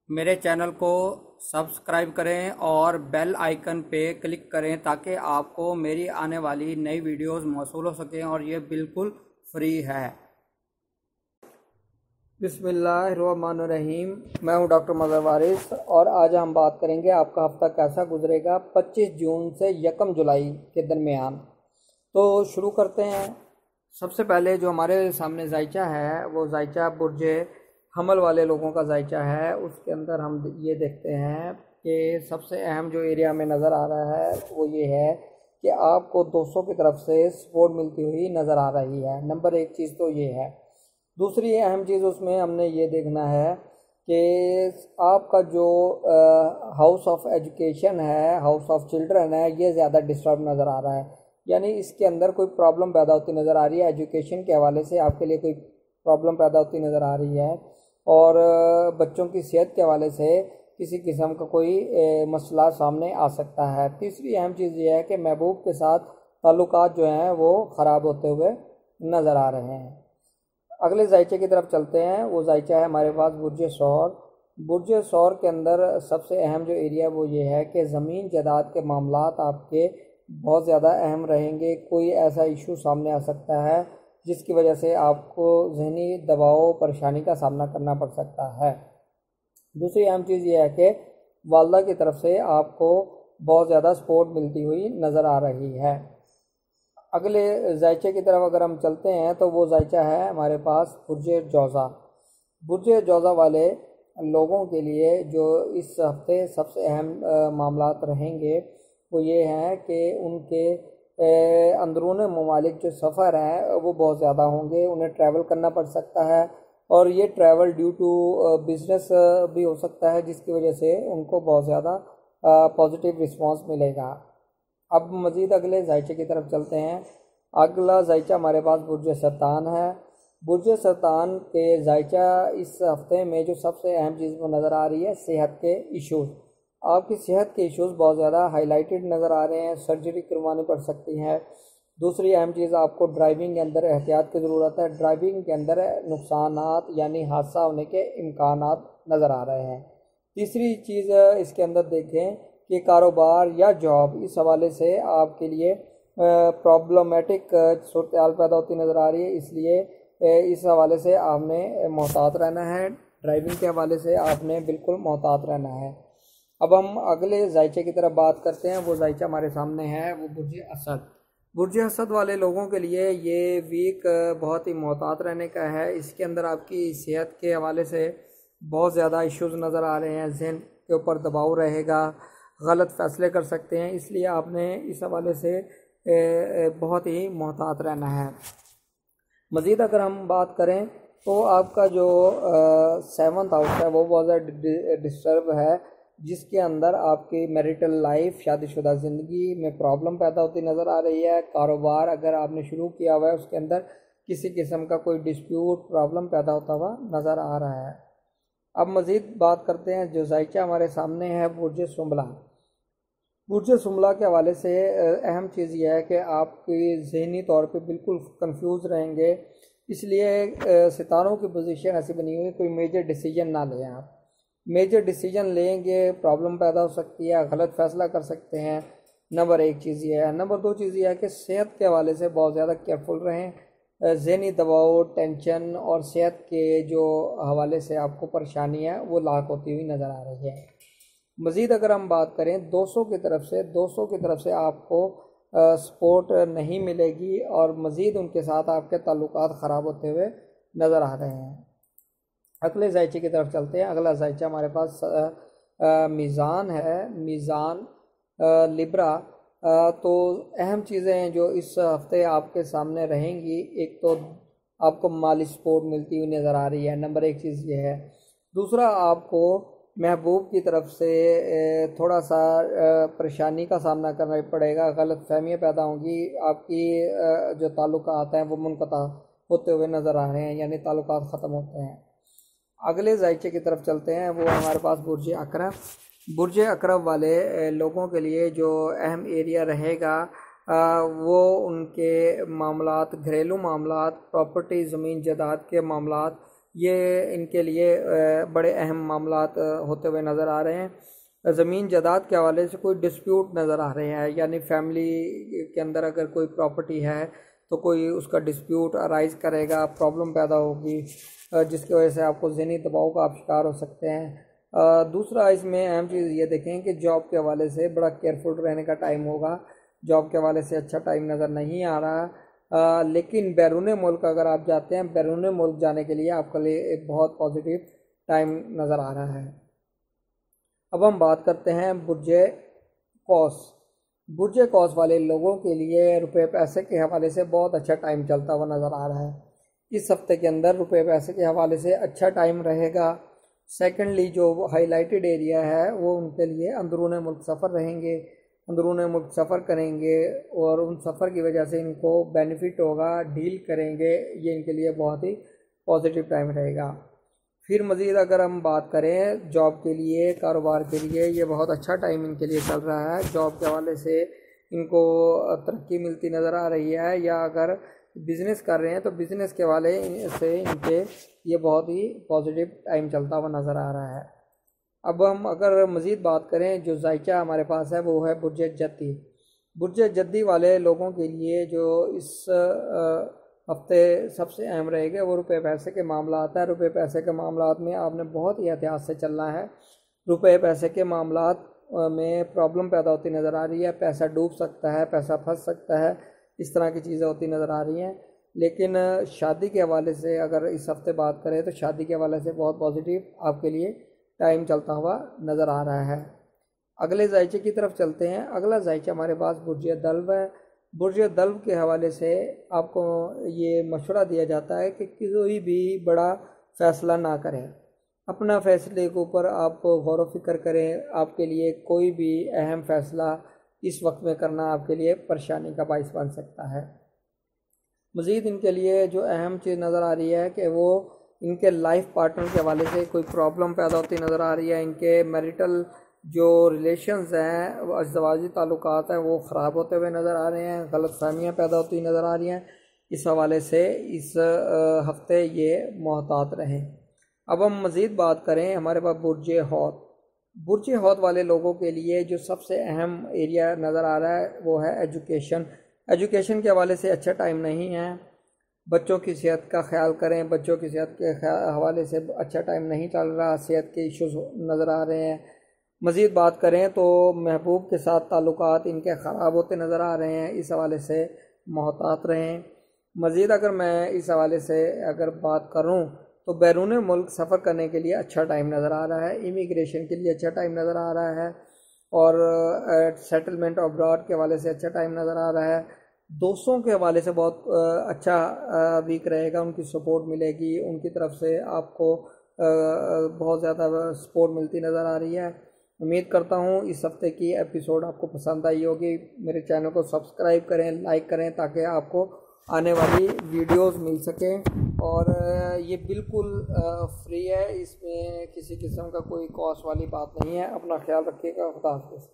میرے چینل کو سبسکرائب کریں اور بیل آئیکن پہ کلک کریں تاکہ آپ کو میری آنے والی نئی ویڈیوز موصول ہو سکیں اور یہ بالکل فری ہے۔ بسم اللہ الرحمن الرحیم، میں ہوں ڈاکٹر مظہر وارث اور آج ہم بات کریں گے آپ کا ہفتہ کیسا گزرے گا 25 جون سے 1 جولائی کے درمیان۔ تو شروع کرتے ہیں۔ سب سے پہلے جو ہمارے سامنے ذائچہ ہے وہ ذائچہ برج حمل والے لوگوں کا ذائچہ ہے۔ اس کے اندر ہم یہ دیکھتے ہیں کہ سب سے اہم جو ایریا میں نظر آ رہا ہے وہ یہ ہے کہ آپ کو دوستوں کی طرف سے سپورٹ ملتی ہوئی نظر آ رہی ہے۔ نمبر ایک چیز تو یہ ہے۔ دوسری اہم چیز اس میں ہم نے یہ دیکھنا ہے کہ آپ کا جو ہاؤس آف ایجوکیشن ہے، ہاؤس آف چلڈرن ہے، یہ زیادہ ڈسٹرب نظر آ رہا ہے، یعنی اس کے اندر کوئی پرابلم پیدا ہوتی نظر آ رہی ہے۔ ایجوکیشن کے حوالے سے آپ کے لیے کوئی پرابلم پیدا ہوتی نظر آ رہی ہے اور بچوں کی صحت کے حوالے سے کسی قسم کا کوئی مسئلہ سامنے آ سکتا ہے۔ تیسری اہم چیز یہ ہے کہ محبوب کے ساتھ تعلقات جو ہیں وہ خراب ہوتے ہوئے نظر آ رہے ہیں۔ اگلے ذائچے کی طرف چلتے ہیں۔ وہ ذائچہ ہے ہمارے پاس برج ثور۔ برج ثور کے اندر سب سے اہم جو ایریا وہ یہ ہے کہ زمین جائیداد کے معاملات آپ کے بہت زیادہ اہم رہیں گے۔ کوئی ایسا ایشو سامنے آ سکتا ہے جس کی وجہ سے آپ کو ذہنی دباؤ پریشانی کا سامنا کرنا پڑ سکتا ہے۔ دوسری اہم چیز یہ ہے کہ والدہ کی طرف سے آپ کو بہت زیادہ سپورٹ ملتی ہوئی نظر آ رہی ہے۔ اگلے ذائچے کی طرف اگر ہم چلتے ہیں تو وہ ذائچہ ہے ہمارے پاس برج جوزہ۔ برج جوزہ والے لوگوں کے لیے جو اس ہفتے سب سے اہم معاملات رہیں گے وہ یہ ہیں کہ ان کے اندرون ممالک جو سفر ہیں وہ بہت زیادہ ہوں گے، انہیں ٹریول کرنا پڑ سکتا ہے اور یہ ٹریول ڈیو ٹو بزنس بھی ہو سکتا ہے جس کی وجہ سے ان کو بہت زیادہ پازیٹیو رسپانس ملے گا۔ اب مزید اگلے ذائچے کی طرف چلتے ہیں۔ اگلا ذائچہ ہمارے پاس برج سرطان ہے۔ برج سرطان کے ذائچہ اس ہفتے میں جو سب سے اہم چیز وہ نظر آ رہی ہے صحت کے ایشوز۔ آپ کی صحت کے ایشوز بہت زیادہ ہائی لائٹڈ نظر آ رہے ہیں، سرجری کروانی پڑ سکتی ہے۔ دوسری اہم چیز آپ کو ڈرائیونگ کے اندر احتیاط کی ضرورت ہے۔ ڈرائیونگ کے اندر نقصانات یعنی حادثہ ہونے کے امکانات نظر آ رہے ہیں۔ تیسری چیز اس کے اندر دیکھیں کہ کاروبار یا جاب، اس حوالے سے آپ کے لیے پرابلمیٹک صورتحال پیدا ہوتی نظر آ رہی ہے، اس لیے اس حوالے سے آپ نے محتاط رہنا ہے۔ ڈرائیونگ کے حوالے سے آپ نے بالکل محتاط رہنا ہے۔ اب ہم اگلے ذائچے کی طرف بات کرتے ہیں۔ وہ ذائچہ ہمارے سامنے ہے وہ برج اسد۔ برج اسد والے لوگوں کے لیے یہ ویک بہت ہی محتاط رہنے کا ہے۔ اس کے اندر آپ کی صحت کے حوالے سے بہت زیادہ ایشوز نظر آ رہے ہیں، ذہن کے اوپر دباؤ رہے گا، غلط فیصلے کر سکتے ہیں، اس لیے آپ نے اس حوالے سے بہت ہی محتاط رہنا ہے۔ مزید اگر ہم بات کریں تو آپ کا جو 7th ہاؤس ہے وہ بہت زیادہ ڈسٹرب ہے، جس کے اندر آپ کی میریٹل لائف، شادی شدہ زندگی میں پرابلم پیدا ہوتی نظر آ رہی ہے۔ کاروبار اگر آپ نے شروع کیا ہوا ہے اس کے اندر کسی قسم کا کوئی ڈسپیوٹ پرابلم پیدا ہوتا ہوا نظر آ رہا ہے۔ اب مزید بات کرتے ہیں جو ذائچہ ہمارے سامنے ہے برج سنبلہ۔ برج سنبلہ کے حوالے سے اہم چیز یہ ہے کہ آپ کی ذہنی طور پہ بالکل کنفیوز رہیں گے، اس لیے ستاروں کی پوزیشن ایسی بنی ہوئی کوئی میجر ڈیسیجن نہ لیں۔ آپ میجر ڈیسیجن لیں گے پرابلم پیدا ہو سکتی ہے، غلط فیصلہ کر سکتے ہیں۔ نمبر ایک چیز یہ ہے۔ نمبر دو چیز یہ ہے کہ صحت کے حوالے سے بہت زیادہ کیئرفل رہیں۔ ذہنی دباؤ، ٹینشن اور صحت کے جو حوالے سے آپ کو پریشانی ہے وہ لاحق ہوتی ہوئی نظر آ رہی ہے۔ مزید اگر ہم بات کریں دوستوں کی طرف سے آپ کو سپورٹ نہیں ملے گی اور مزید ان کے ساتھ آپ کے تعلقات خراب ہوتے ہوئے نظر آ رہے ہیں۔ اگلے ذائچے کی طرف چلتے ہیں۔ اگلا ذائچہ ہمارے پاس میزان ہے، میزان لبرا۔ تو اہم چیزیں جو اس ہفتے آپ کے سامنے رہیں گی، ایک تو آپ کو مالی سپورٹ ملتی ہوئی نظر آ رہی ہے، نمبر ایک چیز یہ ہے۔ دوسرا آپ کو محبوب کی طرف سے تھوڑا سا پریشانی کا سامنا کرنا پڑے گا، غلط فہمیاں پیدا ہوں گی، آپ کی جو تعلقات ہیں وہ منقطع ہوتے ہوئے نظر آ رہے ہیں، یعنی تعلقات ختم ہوتے ہیں۔ اگلے ذائچے کی طرف چلتے ہیں۔ وہ ہمارے پاس برج عقرب۔ برج عقرب والے لوگوں کے لیے جو اہم ایریا رہے گا وہ ان کے معاملات، گھریلو معاملات، پراپرٹی، زمین جائیداد کے معاملات یہ ان کے لیے بڑے اہم معاملات ہوتے ہوئے نظر آ رہے ہیں۔ زمین جائیداد کے حوالے سے کوئی ڈسپیوٹ نظر آ رہے ہیں، یعنی فیملی کے اندر اگر کوئی پراپرٹی ہے تو کوئی اس کا ڈسپیوٹ ارائز کرے گا، پرابلم پیدا ہوگی، جس کی وجہ سے آپ کو ذہنی دباؤ کا آپ شکار ہو سکتے ہیں۔ دوسرا اس میں اہم چیز یہ دیکھیں کہ جاب کے حوالے سے بڑا کیئرفل رہنے کا ٹائم ہوگا۔ جاب کے حوالے سے اچھا ٹائم نظر نہیں آ رہا، لیکن بیرون ملک اگر آپ جاتے ہیں، بیرون ملک جانے کے لیے آپ کے لیے ایک بہت پازیٹیو ٹائم نظر آ رہا ہے۔ اب ہم بات کرتے ہیں برج قوس۔ برج قوس والے لوگوں کے لیے روپے پیسے کے حوالے سے بہت اچھا ٹائم چلتا ہوا نظر آ رہا ہے۔ اس ہفتے کے اندر روپے پیسے کے حوالے سے اچھا ٹائم رہے گا۔ سیکنڈلی جو ہائی لائٹڈ ایریا ہے وہ ان کے لیے اندرون ملک سفر رہیں گے، اندرون ملک سفر کریں گے، اور ان سفر کی وجہ سے ان کو بینیفٹ ہوگا، ڈیل کریں گے، یہ ان کے لیے بہت ہی پازیٹیو ٹائم رہے گا۔ پھر مزید اگر ہم بات کریں جاب کے لیے، کاروبار کے لیے، یہ بہت اچھا ٹائم ان کے لیے چل رہا ہے۔ جاب کے حوالے سے ان کو ترقی ملتی نظر آ رہی ہے، یا اگر بزنس کر رہے ہیں تو بزنس کے حوالے سے ان کے یہ بہت ہی پازیٹیو ٹائم چلتا ہوا نظر آ رہا ہے۔ اب ہم اگر مزید بات کریں جو ذائقہ ہمارے پاس ہے وہ ہے برج جدی۔ برج جدی والے لوگوں کے لیے جو اس ہفتے سب سے اہم رہے گا وہ روپے پیسے کے معاملات ہیں۔ روپے پیسے کے معاملات میں آپ نے بہت ہی احتیاط سے چلنا ہے۔ روپے پیسے کے معاملات میں پرابلم پیدا ہوتی نظر آ رہی ہے، پیسہ ڈوب سکتا ہے، پیسہ پھنس سکتا ہے، اس طرح کی چیزیں ہوتی نظر آ رہی ہیں۔ لیکن شادی کے حوالے سے اگر اس ہفتے بات کریں تو شادی کے حوالے سے بہت پازیٹیو آپ کے لیے ٹائم چلتا ہوا نظر آ رہا ہے۔ اگلے ذائچے کی طرف چلتے ہیں۔ اگلا ذائچہ ہمارے پاس برج دلو ہے۔ برج دلو کے حوالے سے آپ کو یہ مشورہ دیا جاتا ہے کہ کوئی بھی بڑا فیصلہ نہ کریں، اپنا فیصلے کے اوپر آپ غور و فکر کریں۔ آپ کے لیے کوئی بھی اہم فیصلہ اس وقت میں کرنا آپ کے لیے پریشانی کا باعث بن سکتا ہے۔ مزید ان کے لیے جو اہم چیز نظر آ رہی ہے کہ وہ ان کے لائف پارٹنر کے حوالے سے کوئی پرابلم پیدا ہوتی نظر آ رہی ہے۔ ان کے میریٹل جو ریلیشنز ہیں، ازدواجی تعلقات ہیں، وہ خراب ہوتے ہوئے نظر آ رہے ہیں، غلط فہمیاں پیدا ہوتی نظر آ رہی ہیں۔ اس حوالے سے اس ہفتے یہ محتاط رہیں۔ اب ہم مزید بات کریں ہمارے پاس برج حوت۔ برج حوت والے لوگوں کے لیے جو سب سے اہم ایریا نظر آ رہا ہے وہ ہے ایجوکیشن۔ ایجوکیشن کے حوالے سے اچھا ٹائم نہیں ہے۔ بچوں کی صحت کا خیال کریں، بچوں کی صحت کے حوالے سے اچھا ٹائم نہیں چل رہا، صحت کے ایشوز نظر آ رہے ہیں۔ مزید بات کریں تو محبوب کے ساتھ تعلقات ان کے خراب ہوتے نظر آ رہے ہیں، اس حوالے سے محتاط رہیں۔ مزید اگر میں اس حوالے سے اگر بات کروں تو بیرون ملک سفر کرنے کے لیے اچھا ٹائم نظر آ رہا ہے، امیگریشن کے لیے اچھا ٹائم نظر آ رہا ہے، اور سیٹلمنٹ ابراڈ کے حوالے سے اچھا ٹائم نظر آ رہا ہے۔ دوستوں کے حوالے سے بہت اچھا ویک رہے گا، ان کی سپورٹ ملے گی، ان کی طرف سے آپ کو بہت زیادہ سپورٹ ملتی نظر آ رہی ہے۔ امید کرتا ہوں اس ہفتے کی ایپیسوڈ آپ کو پسند آئی ہوگی۔ میرے چینل کو سبسکرائب کریں، لائک کریں تاکہ آپ کو آنے والی ویڈیوز مل سکیں، اور یہ بالکل فری ہے، اس میں کسی قسم کا کوئی کاسٹ والی بات نہیں ہے۔ اپنا خیال رکھیے گا۔ خدا حافظ۔